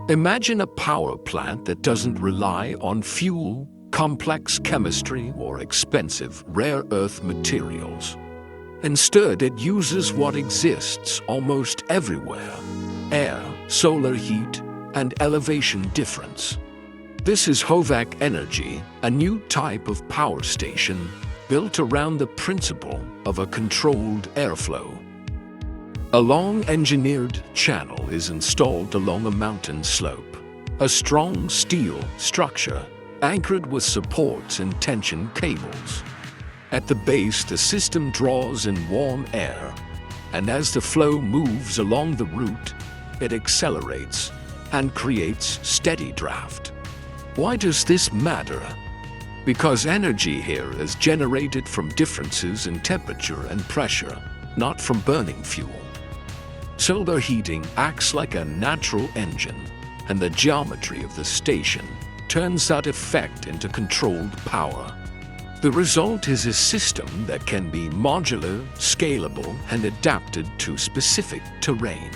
Imagine a power plant that doesn't rely on fuel, complex chemistry, or expensive rare earth materials. Instead, it uses what exists almost everywhere: air, solar heat, and elevation difference. This is HOVAK Energy, a new type of power station built around the principle of a controlled airflow. A long engineered channel is installed along a mountain slope, a strong steel structure anchored with supports and tension cables. At the base, the system draws in warm air, and as the flow moves along the route, it accelerates and creates steady draft. Why does this matter? Because energy here is generated from differences in temperature and pressure, not from burning fuel. Solar heating acts like a natural engine, and the geometry of the station turns that effect into controlled power. The result is a system that can be modular, scalable, and adapted to specific terrain.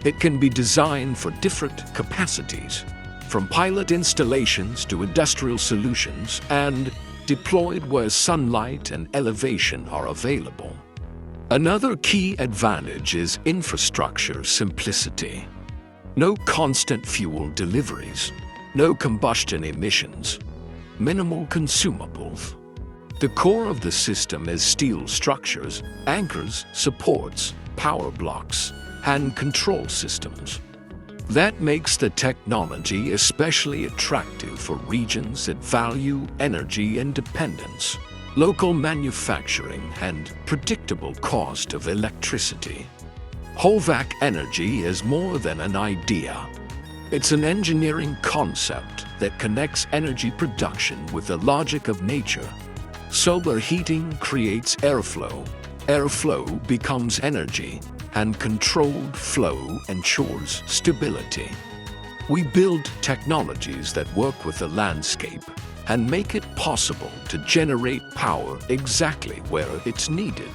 It can be designed for different capacities, from pilot installations to industrial solutions, and deployed where sunlight and elevation are available. Another key advantage is infrastructure simplicity. No constant fuel deliveries, no combustion emissions, minimal consumables. The core of the system is steel structures, anchors, supports, power blocks, and control systems. That makes the technology especially attractive for regions that value energy independence, local manufacturing, and predictable cost of electricity. HOVAK Energy is more than an idea. It's an engineering concept that connects energy production with the logic of nature. Solar heating creates airflow. Airflow becomes energy, and controlled flow ensures stability. We build technologies that work with the landscape and make it possible to generate power exactly where it's needed.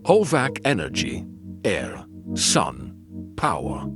HOVAK Energy, air, sun, power.